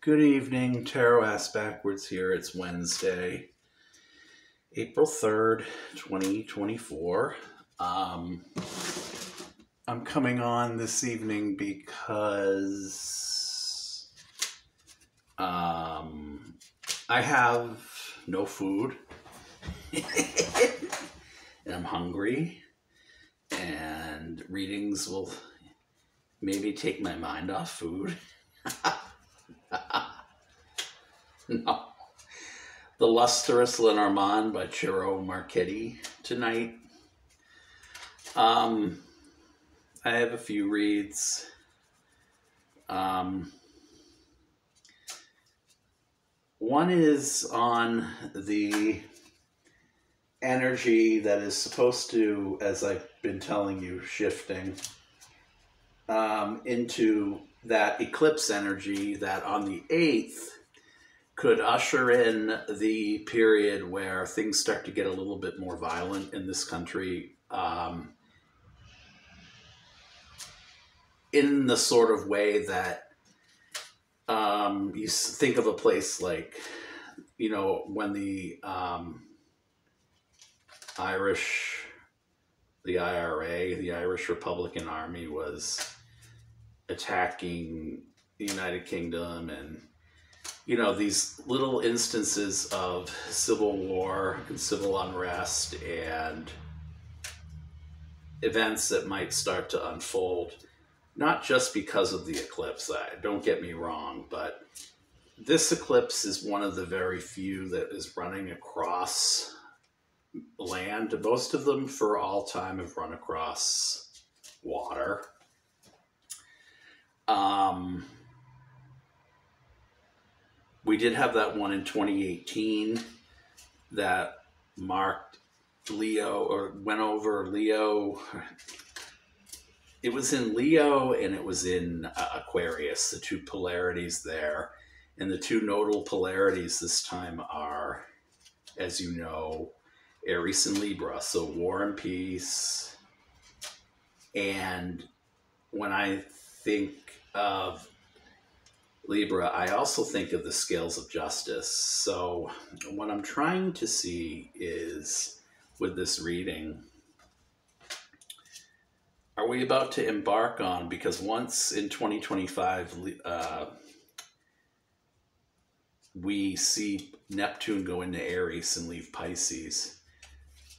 Good evening. Tarot ass backwards here. It's Wednesday, April 3rd, 2024. I'm coming on this evening because I have no food and I'm hungry, and readings will maybe take my mind off food. No. The Lustrous Lenormand by Ciro Marchetti tonight. I have a few reads. One is on the energy that is supposed to, as I've been telling you, shifting into that eclipse energy that on the 8th could usher in the period where things start to get a little bit more violent in this country, in the sort of way that you think of a place like, when the IRA, the Irish Republican Army, was attacking the United Kingdom, and these little instances of civil war and civil unrest and events that might start to unfold, not just because of the eclipse. Don't get me wrong, but this eclipse is one of the very few that is running across land. Most of them for all time have run across water. We did have that one in 2018 that marked Leo, or went over Leo. It was in Leo and it was in Aquarius, the two polarities there. And the two nodal polarities this time are, as you know, Aries and Libra, so war and peace. And when I think of Libra, I also think of the scales of justice. So what I'm trying to see is, with this reading, are we about to embark on, because once in 2025, we see Neptune go into Aries and leave Pisces,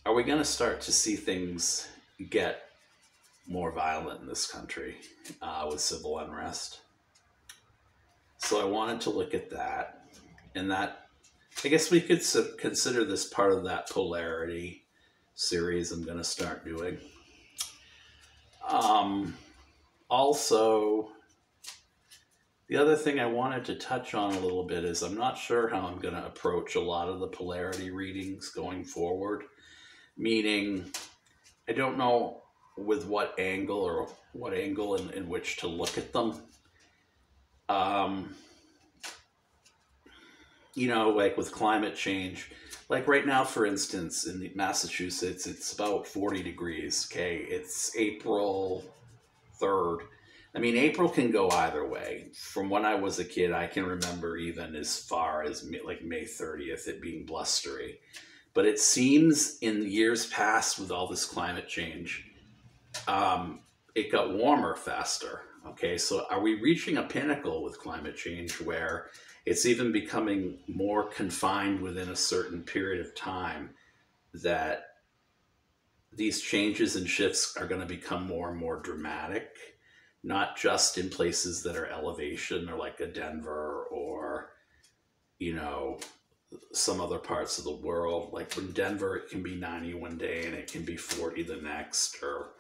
are we going to start to see things get more violent in this country with civil unrest? So I wanted to look at that, and that, I guess we could consider this part of that polarity series I'm going to start doing. Also, the other thing I wanted to touch on a little bit is I'm not sure how I'm going to approach a lot of the polarity readings going forward, meaning I don't know with what angle in which to look at them. Like with climate change, like right now, for instance, in Massachusetts, it's about 40 degrees. Okay. It's April 3rd. I mean, April can go either way. From when I was a kid, I can remember even as far as like May 30th, it being blustery. But it seems in years past, with all this climate change, it got warmer faster. Okay, so are we reaching a pinnacle with climate change where it's even becoming more confined within a certain period of time, that these changes and shifts are going to become more and more dramatic, not just in places that are elevation, or like a Denver, or, some other parts of the world. Like in Denver, it can be 90 one day and it can be 40 the next, or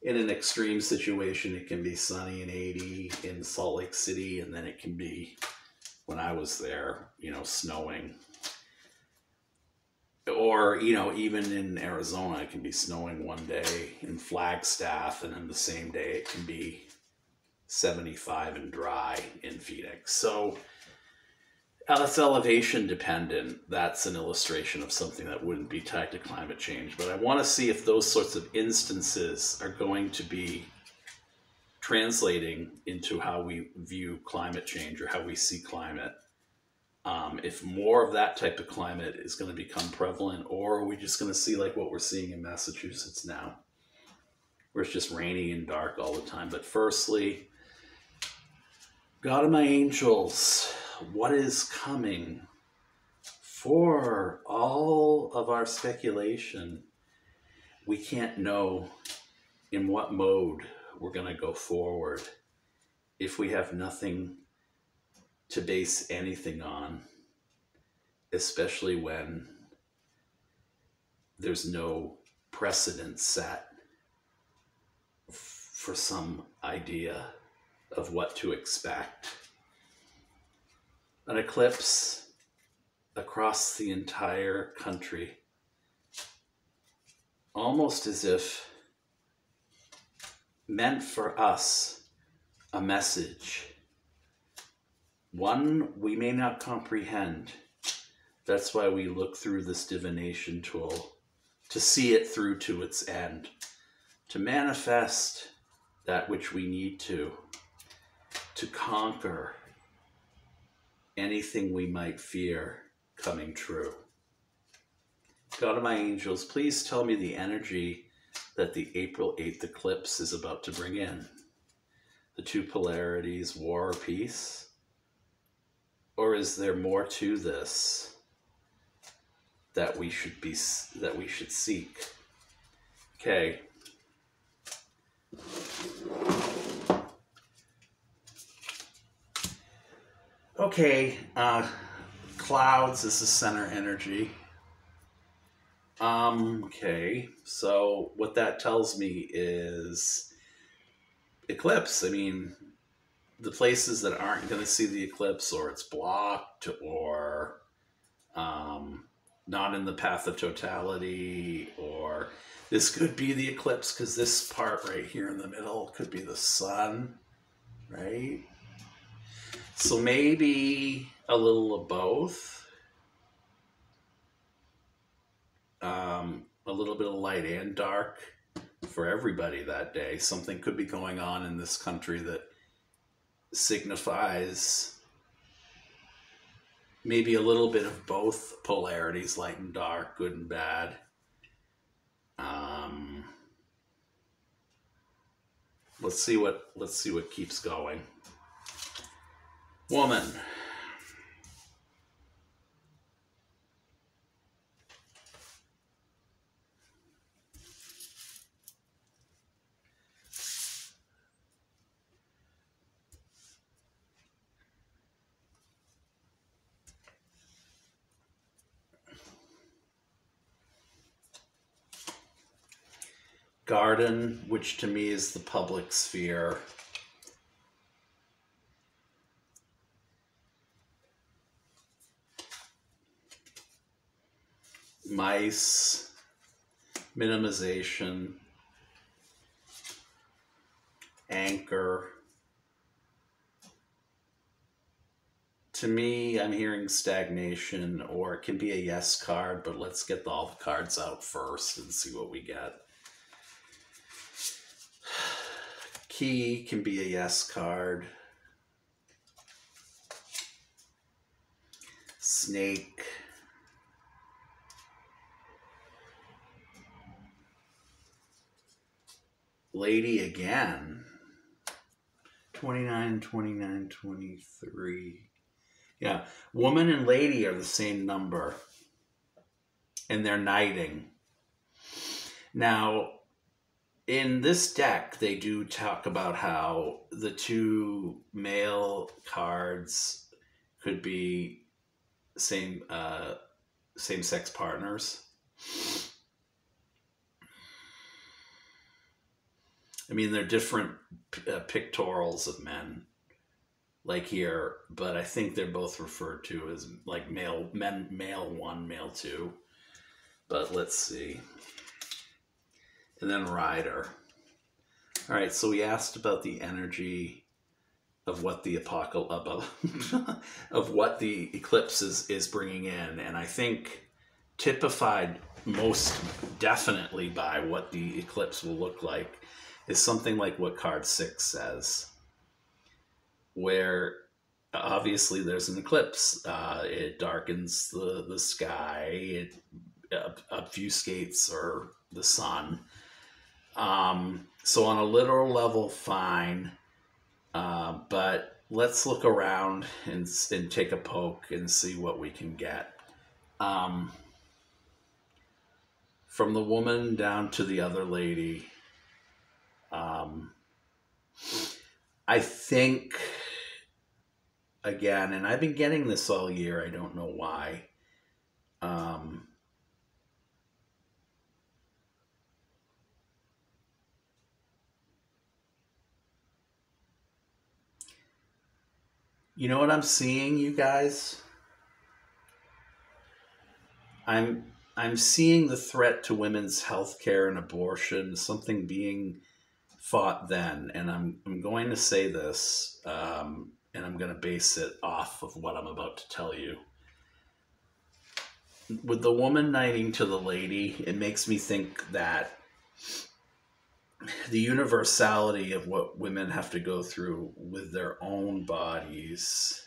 in an extreme situation, it can be sunny and 80 in Salt Lake City, and then it can be, when I was there, snowing. Or, even in Arizona, it can be snowing one day in Flagstaff, and then the same day it can be 75 and dry in Phoenix. So that's elevation dependent. That's an illustration of something that wouldn't be tied to climate change. But I want to see if those sorts of instances are going to be translating into how we view climate change or how we see climate. If more of that type of climate is going to become prevalent, or are we just going to see like what we're seeing in Massachusetts now, where it's just rainy and dark all the time? But firstly, God of my angels, what is coming for all of our speculation? We can't know in what mode we're going to go forward if we have nothing to base anything on, especially when there's no precedent set for some idea of what to expect. An eclipse across the entire country, almost as if meant for us, a message. One we may not comprehend. That's why we look through this divination tool, to see it through to its end, to manifest that which we need to conquer anything we might fear coming true. God of my angels, please tell me the energy that the April 8th eclipse is about to bring in. The two polarities, war or peace? Or is there more to this that we should seek? Okay. Okay, clouds is the center energy. Okay, so what that tells me is eclipse. I mean, the places that aren't going to see the eclipse, or it's blocked, or not in the path of totality, or this could be the eclipse because this part right here in the middle could be the sun, right? So maybe a little of both. A little bit of light and dark for everybody that day. Something could be going on in this country that signifies maybe a little bit of both polarities, light and dark, good and bad. Let's see what keeps going. Woman. Garden, which to me is the public sphere. Mice, minimization, anchor. To me, I'm hearing stagnation, or it can be a yes card, but let's get all the cards out first and see what we get. Key can be a yes card. Snake. Lady again. 29, 29, 23. Yeah, woman and lady are the same number. And they're knighting. Now, in this deck, they do talk about how the two male cards could be same-sex partners. I mean, they're different pictorials of men, like here, but I think they're both referred to as like male 1, male 2. But let's see. And then rider. All right, so we asked about the energy of what the of what the eclipse is bringing in, and I think typified most definitely by what the eclipse will look like is something like what card 6 says, where obviously there's an eclipse. It darkens the sky. It obfuscates or the sun. So on a literal level, fine. But let's look around and take a poke and see what we can get. From the woman down to the other lady, I think, again, and I've been getting this all year, I don't know why. You know what I'm seeing, you guys? I'm seeing the threat to women's health care and abortion, something being fought then. And I'm going to say this, and I'm going to base it off of what I'm about to tell you. With the woman knighting to the lady, it makes me think that the universality of what women have to go through with their own bodies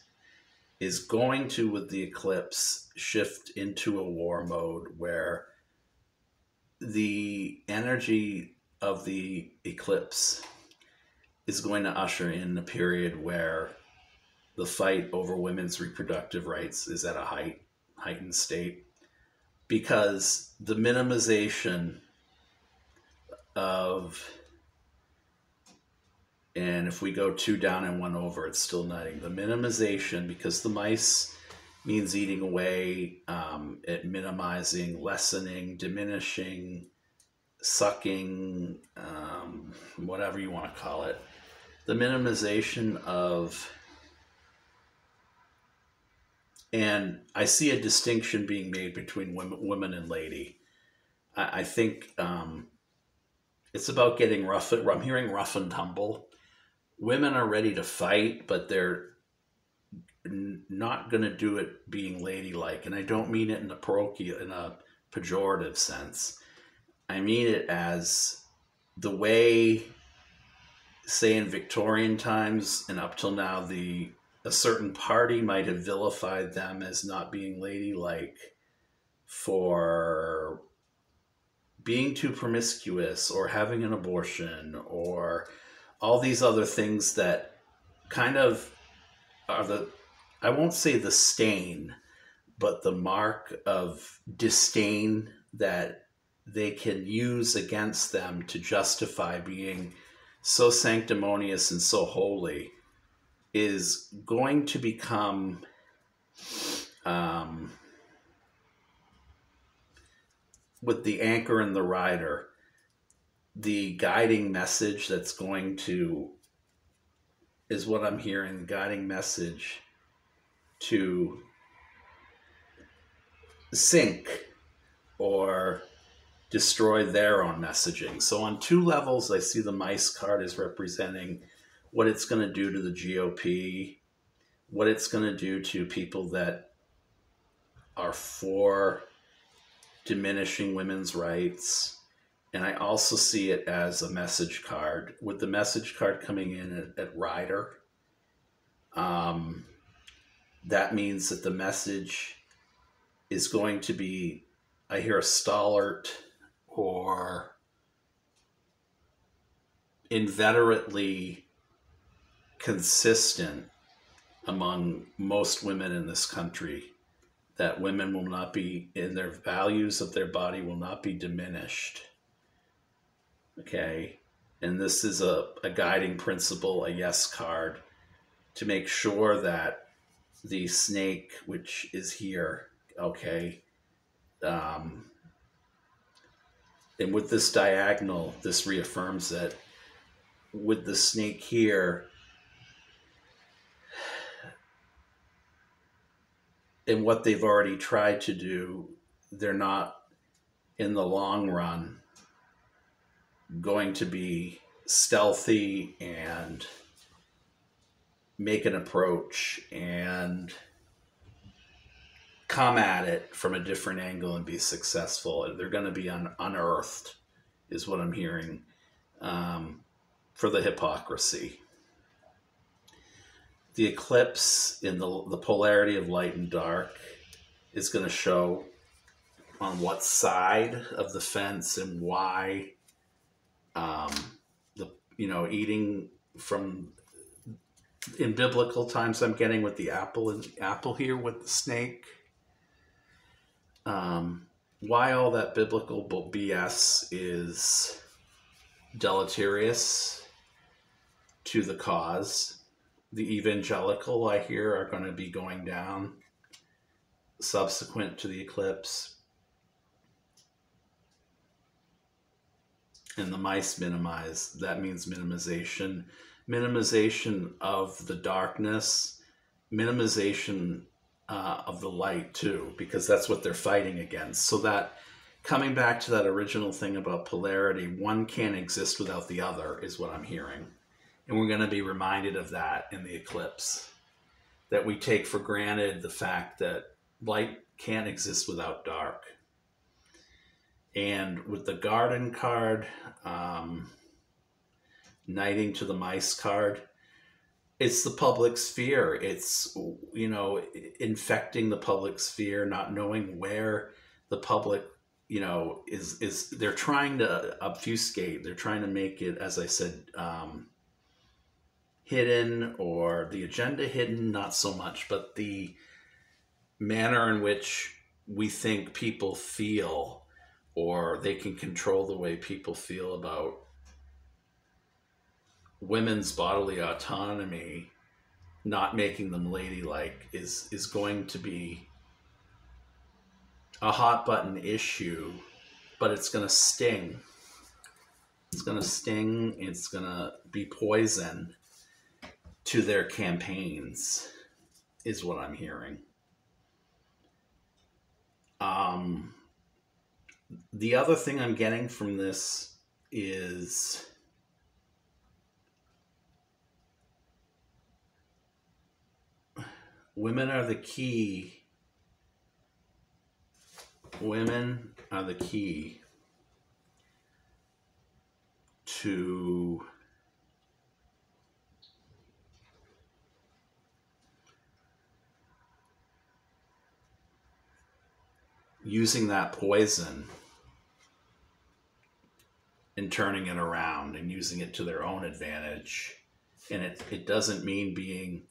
is going to, with the eclipse, shift into a war mode where the energy of the eclipse is going to usher in a period where the fight over women's reproductive rights is at a heightened state, because the minimization of, and if we go 2 down and 1 over, it's still nutting. The minimization, because the mice means eating away, at minimizing, lessening, diminishing, sucking, whatever you want to call it. The minimization of, and I see a distinction being made between women and lady. I think it's about getting rough. I'm hearing rough and tumble. Women are ready to fight, but they're not going to do it being ladylike. And I don't mean it in a pejorative sense. I mean it as the way, say, in Victorian times and up till now, a certain party might have vilified them as not being ladylike for being too promiscuous or having an abortion or all these other things that kind of are I won't say the stain, but the mark of disdain that they can use against them to justify being so sanctimonious and so holy, is going to become with the anchor and the rider, the guiding message that's going to, is what I'm hearing, the guiding message to sink or destroy their own messaging. So on 2 levels, I see the mice card as representing what it's going to do to the GOP, what it's going to do to people that are for diminishing women's rights. And I also see it as a message card, with the message card coming in at rider. That means that the message is going to be, I hear a stalwart or inveterately consistent among most women in this country, that women will not be, in their values of their body will not be diminished. Okay. And this is a guiding principle, a yes card, to make sure that the snake, which is here, okay, and with this diagonal, this reaffirms that with the snake here, and what they've already tried to do, they're not, in the long run, going to be stealthy and make an approach and come at it from a different angle and be successful. They're going to be unearthed, is what I'm hearing. for the hypocrisy. The eclipse in the polarity of light and dark is going to show on what side of the fence and why eating from in biblical times I'm getting with the apple here with the snake. Why all that biblical BS is deleterious to the cause. The evangelical, I hear, are going to be going down subsequent to the eclipse. And the mice minimize. That means minimization. Minimization of the darkness. Minimization of the light, too, because that's what they're fighting against. So that, coming back to that original thing about polarity, one can't exist without the other, is what I'm hearing. And we're going to be reminded of that in the eclipse. That we take for granted the fact that light can't exist without dark. And with the garden card, knighting to the mice card, it's the public sphere. It's, infecting the public sphere, not knowing where the public, is they're trying to obfuscate. They're trying to make it, as I said, hidden, or the agenda hidden, not so much, but the manner in which we think people feel, or they can control the way people feel about women's bodily autonomy, not making them ladylike, is going to be a hot button issue, but it's going to sting. It's going to sting. It's going to be poison to their campaigns, is what I'm hearing. The other thing I'm getting from this is women are the key. Women are the key to using that poison and turning it around and using it to their own advantage. And it doesn't mean being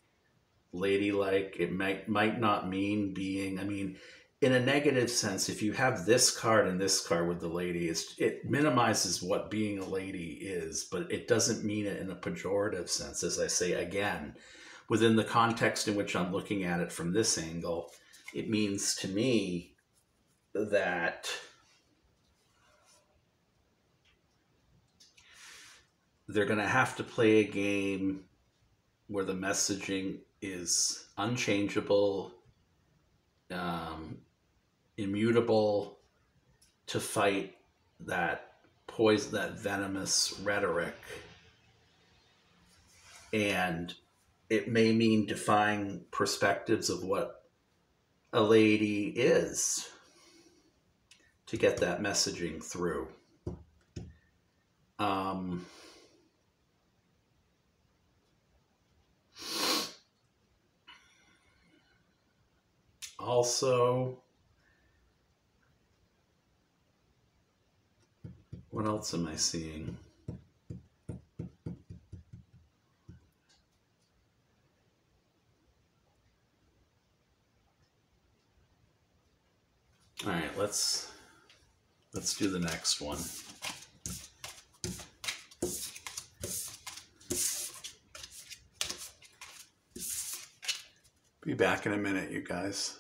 ladylike. It might not mean being, in a negative sense, if you have this card and this card with the lady, it minimizes what being a lady is, but it doesn't mean it in a pejorative sense. As I say again, within the context in which I'm looking at it from this angle, it means to me that they're going to have to play a game where the messaging is unchangeable, immutable, to fight that poison, that venomous rhetoric. And it may mean defying perspectives of what a lady is to get that messaging through. Also, what else am I seeing? All right, let's do the next one. Be back in a minute, you guys.